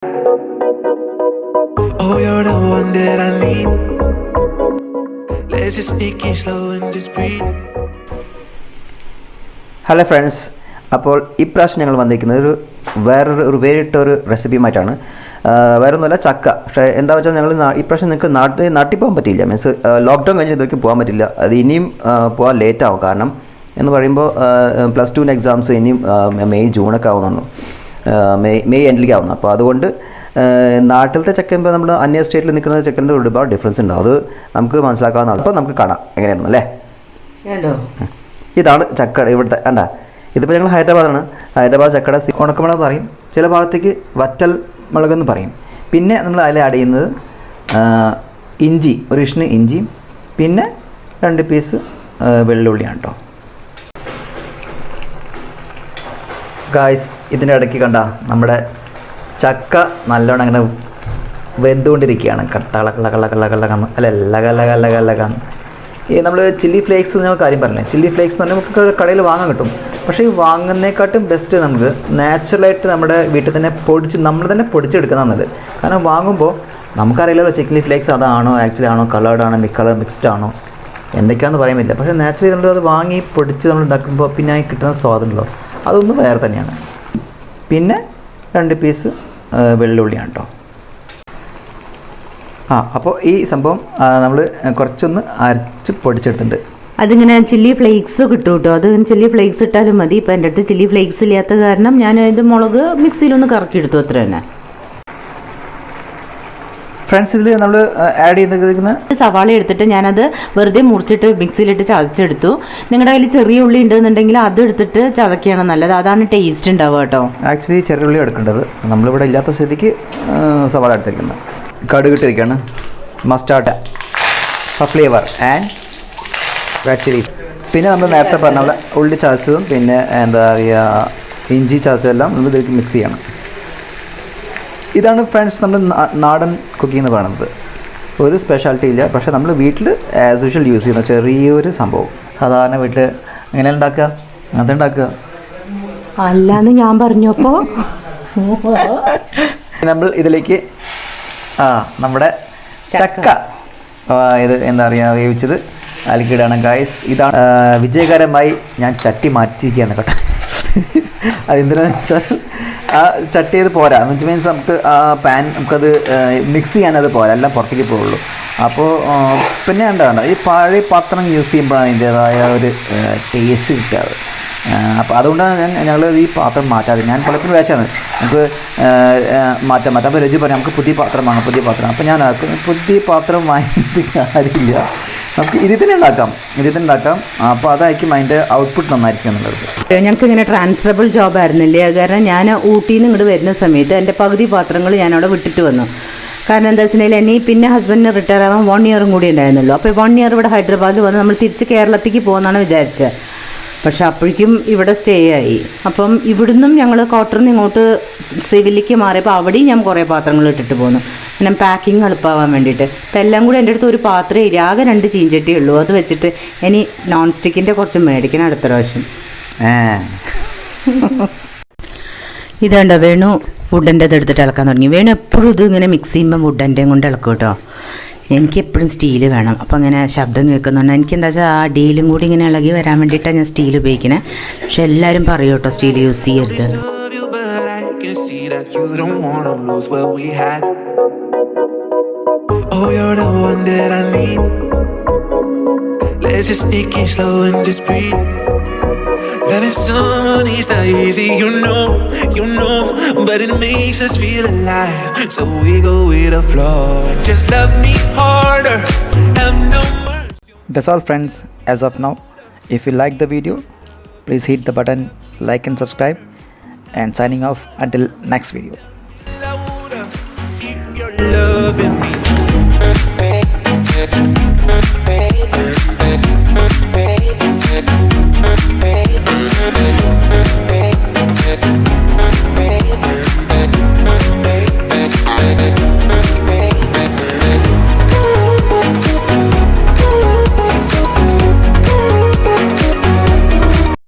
Oh, you're the one that I need. Let's just sneak in slow and just breathe. Hello friends, അപ്പോൾ ഇപ്രാവശ്യം ഞങ്ങൾ വന്നിരിക്കുന്നത് വേറൊരു വേറിട്ടൊരു റെസിപ്പിയുമായിട്ടാണ്. വേറെ ഒന്നുമല്ല, ചക്ക. പക്ഷേ എന്താ വെച്ചാൽ ഞങ്ങൾ ഇപ്രാവശ്യം നിങ്ങൾക്ക് നാട്ടിൽ പോകാൻ പറ്റിയില്ല. മീൻസ് ലോക്ക്ഡൗൺ കഴിഞ്ഞ് ഇതൊക്കെ പോകാൻ പറ്റില്ല. അത് ഇനിയും പോകാൻ ലേറ്റാവും. കാരണം എന്ന് പറയുമ്പോൾ +2 എക്സാംസ് ഇനിയും മെയ് ജൂണൊക്കെ ആവുന്നു, മെയ് എൻഡിലേക്ക് ആവുന്നു. അപ്പോൾ അതുകൊണ്ട് നാട്ടിലത്തെ ചക്കയുമ്പോൾ നമ്മൾ അന്യ സ്റ്റേറ്റിൽ നിൽക്കുന്ന ചക്കൻ്റെ ഒരുപാട് ഡിഫറൻസ് ഉണ്ട്. അത് നമുക്ക് മനസ്സിലാക്കാവുന്നതാണ്. അപ്പോൾ നമുക്ക് കാണാം എങ്ങനെയാണ് അല്ലേ. ഇതാണ് ചക്ക. ഇവിടുത്തെ കണ്ട, ഇതിപ്പോൾ ഞങ്ങൾ ഹൈദരാബാദാണ്. ഹൈദരാബാദ് ചക്കട ഉണക്കമുളക് പറയും, ചില ഭാഗത്തേക്ക് വറ്റൽ മുളകെന്ന് പറയും. പിന്നെ നമ്മൾ അതിൽ ആഡ് ചെയ്യുന്നത് ഇഞ്ചി, ഒരു ഇഷ്ണ ഇഞ്ചിയും പിന്നെ 2 പീസ് വെള്ളുള്ളിയാണ് കേട്ടോ. ഗായ്സ്, ഇതിൻ്റെ ഇടയ്ക്ക് കണ്ട നമ്മുടെ ചക്ക നല്ലോണം അങ്ങനെ വെന്തുകൊണ്ടിരിക്കുകയാണ്. കള്ളക്കന്ന് അല്ല ഈ നമ്മൾ ചില്ലി ഫ്ലേക്സ് നമ്മൾ കാര്യം പറഞ്ഞില്ലേ, ചില്ലി ഫ്ലേക്സ് എന്ന് പറഞ്ഞാൽ നമുക്ക് കടയിൽ വാങ്ങാൻ കിട്ടും. പക്ഷേ ഈ വാങ്ങുന്നതിനെക്കാട്ടും ബെസ്റ്റ് നമുക്ക് നാച്ചുറലായിട്ട് നമ്മുടെ വീട്ടിൽ തന്നെ നമ്മൾ തന്നെ പൊടിച്ചെടുക്കുന്നതാണ്. കാരണം വാങ്ങുമ്പോൾ നമുക്കറിയില്ലല്ലോ ചില്ലി ഫ്ലേക്സ് അതാണോ ആക്ച്വലി ആണോ കളേർഡ് ആണോ മിക്സ്ഡ് ആണോ എന്തൊക്കെയാണെന്ന് പറയാൻ പറ്റില്ല. പക്ഷേ നാച്ചുറലി നമ്മൾ അത് വാങ്ങി പൊടിച്ച് നമ്മൾ ഉണ്ടാക്കുമ്പോൾ പിന്നെ അതിന് കിട്ടുന്ന സ്വാദുണ്ടല്ലോ, അതൊന്നും വേറെ തന്നെയാണ്. പിന്നെ 2 പീസ് വെള്ളുള്ളിയാണ് കേട്ടോ. അപ്പോൾ ഈ സംഭവം നമ്മൾ കുറച്ചൊന്ന് അരച്ച് പൊടിച്ചെടുത്തിട്ടുണ്ട്. അതിങ്ങനെ ചില്ലി ഫ്ലേക്സ് കിട്ടും കേട്ടോ. അത് ചില്ലി ഫ്ലേക്സ് ഇട്ടാലും മതി. ഇപ്പം എൻ്റെ അടുത്ത് ചില്ലി ഫ്ലേക്സ് ഇല്ലാത്ത കാരണം ഞാൻ ഇത് മുളക് മിക്സിയിലൊന്ന് കറക്കിയെടുത്തു, അത്ര തന്നെ. ഫ്രണ്ട്സ്, ഇതിൽ നമ്മൾ ആഡ് ചെയ്തിരിക്കുന്ന സവാള എടുത്തിട്ട് ഞാനത് വെറുതെ മുറിച്ചിട്ട് മിക്സിയിലിട്ട് ചതച്ചെടുത്തു. നിങ്ങളുടെ കയ്യിൽ ചെറിയ ഉള്ളി ഉണ്ടെന്നുണ്ടെങ്കിൽ അത് എടുത്തിട്ട് ചതക്കുകയാണ് നല്ലത്. അതാണ് ടേസ്റ്റ് ഉണ്ടാവുക കേട്ടോ. ആക്ച്വലി ചെറിയ ഉള്ളി എടുക്കേണ്ടത്, നമ്മളിവിടെ ഇല്ലാത്ത സ്ഥിതിക്ക് സവാള എടുത്തിരിക്കുന്നത്. കടുകിട്ടിരിക്കുകയാണ്, mustard for flavour and red chillies. പിന്നെ നമ്മൾ നേരത്തെ പറഞ്ഞ പോലെ ഉള്ളി ചതച്ചതും പിന്നെ എന്താ പറയുക ഇഞ്ചി ചതച്ചതെല്ലാം നമ്മൾ ഇതിലേക്ക് മിക്സ് ചെയ്യണം. ഇതാണ് ഫ്രണ്ട്സ് നമ്മൾ നാടൻ കുക്കിംഗ് എന്ന് പറയുന്നത്. ഒരു സ്പെഷ്യാലിറ്റി ഇല്ല, പക്ഷേ നമ്മൾ വീട്ടിൽ ആസ് യൂഷ്വൽ യൂസ് ചെയ്യുന്ന ചെറിയൊരു സംഭവം. സാധാരണ വീട്ടിൽ എങ്ങനെ ഉണ്ടാക്കുക, അതുണ്ടാക്കുക അല്ലാന്ന് ഞാൻ പറഞ്ഞപ്പോൾ നമ്മൾ ഇതിലേക്ക് നമ്മുടെ ചക്ക ഇത് എന്താ പറയുക വേവിച്ചത് അതിലേക്കിടാണ് ഗായ്സ്. ഇതാണ് വിജയകരമായി ഞാൻ ചട്ടി മാറ്റിയിരിക്കുകയാണ് കേട്ടോ. അതെന്തിനാണെന്ന് വെച്ചാൽ ആ ചട്ടി അത് പോരാ, മീൻസ് നമുക്ക് ആ പാൻ നമുക്കത് മിക്സ് ചെയ്യാനത് പോരാ, എല്ലാം പുറത്തേക്ക് പോകുള്ളൂ. അപ്പോൾ പിന്നെ എന്താ ഈ പഴയ പാത്രം യൂസ് ചെയ്യുമ്പോഴാണ് അതിൻ്റേതായ ഒരു ടേസ്റ്റ് കിട്ടാറ്. അപ്പോൾ അതുകൊണ്ടാണ് ഞങ്ങൾ ഈ പാത്രം മാറ്റാതെ. ഞാൻ പലപ്പോഴും വെച്ചാണ് നമുക്ക് മാറ്റാൻ. അപ്പോൾ രജു പറയാം നമുക്ക് പുതിയ പാത്രം വാങ്ങാം, പുതിയ പാത്രം. അപ്പോൾ ഞാൻ പുതിയ പാത്രം വാങ്ങിയിട്ട് കാര്യമില്ല, നമുക്ക് ഇതിൽ തന്നെ ഉണ്ടാക്കാം. അപ്പോൾ അതായിരിക്കും അതിൻ്റെ ഔട്ട്പുട്ട് നന്നായിരിക്കും എന്നുള്ളത്. ഞങ്ങൾക്ക് ഇങ്ങനെ ട്രാൻസ്ഫറബിൾ ജോബ് ആയിരുന്നില്ലേ, കാരണം ഞാൻ ഊട്ടിയിൽ നിന്ന് ഇങ്ങോട്ട് വരുന്ന സമയത്ത് എൻ്റെ പകുതി പാത്രങ്ങൾ ഞാനവിടെ വിട്ടിട്ട് വന്നു. കാരണം എന്താ വെച്ചിട്ടുണ്ടെങ്കിൽ ഇനി പിന്നെ ഹസ്ബൻഡിന് റിട്ടയർ ആവാൻ 1 ഇയറും കൂടി ഉണ്ടായിരുന്നല്ലോ. അപ്പോൾ 1 ഇയർ ഇവിടെ ഹൈദരാബാദിൽ വന്ന് നമ്മൾ തിരിച്ച് കേരളത്തിലേക്ക് പോകുമെന്നാണ് വിചാരിച്ചത്. പക്ഷെ അപ്പോഴേക്കും ഇവിടെ സ്റ്റേ ആയി. അപ്പം ഇവിടുന്നും ഞങ്ങൾ ക്വാർട്ടറിൽ നിന്ന് ഇങ്ങോട്ട് സിവിലിലേക്ക് മാറിയപ്പോൾ അവിടെയും ഞാൻ കുറേ പാത്രങ്ങൾ ഇട്ടിട്ട് പോന്നു, പിന്നെ പാക്കിങ് എളുപ്പമാവാൻ വേണ്ടിയിട്ട്. അപ്പം എല്ലാം കൂടി എൻ്റെ അടുത്ത് ഒരു പാത്രമേ ഇല്ല, ആകെ 2 ചീഞ്ചട്ടി ഉള്ളൂ. അത് വെച്ചിട്ട് ഇനി നോൺ സ്റ്റിക്കിൻ്റെ കുറച്ച് മേടിക്കണം അടുത്ത പ്രാവശ്യം. ഇതുണ്ടോ വേണു വുഡൻ്റെ ഇത് എടുത്തിട്ട് ഇളക്കാൻ തുടങ്ങി. വേണു എപ്പോഴും ഇത് ഇങ്ങനെ മിക്സ് ചെയ്യുമ്പോൾ വുഡൻ്റെയും കൊണ്ട് ഇളക്കും കേട്ടോ. എനിക്ക് എപ്പോഴും സ്റ്റീൽ വേണം. അപ്പോൾ അങ്ങനെ ശബ്ദം കേൾക്കുന്നുണ്ട്. എനിക്കെന്താ വെച്ചാൽ ആ അടിയിലും കൂടി ഇങ്ങനെ ഇളകി വരാൻ വേണ്ടിയിട്ടാണ് ഞാൻ സ്റ്റീൽ ഉപയോഗിക്കുന്നത്. പക്ഷെ എല്ലാവരും പറയും കേട്ടോ സ്റ്റീൽ യൂസ് ചെയ്യരുത്. Loving someone is not easy, you know, but it makes us feel alive, so we go with the flow. Just love me harder, have no mercy. That's all friends as of now. If you like the video, please hit the button, like and subscribe, and signing off until next video. Louder, if you're loving me.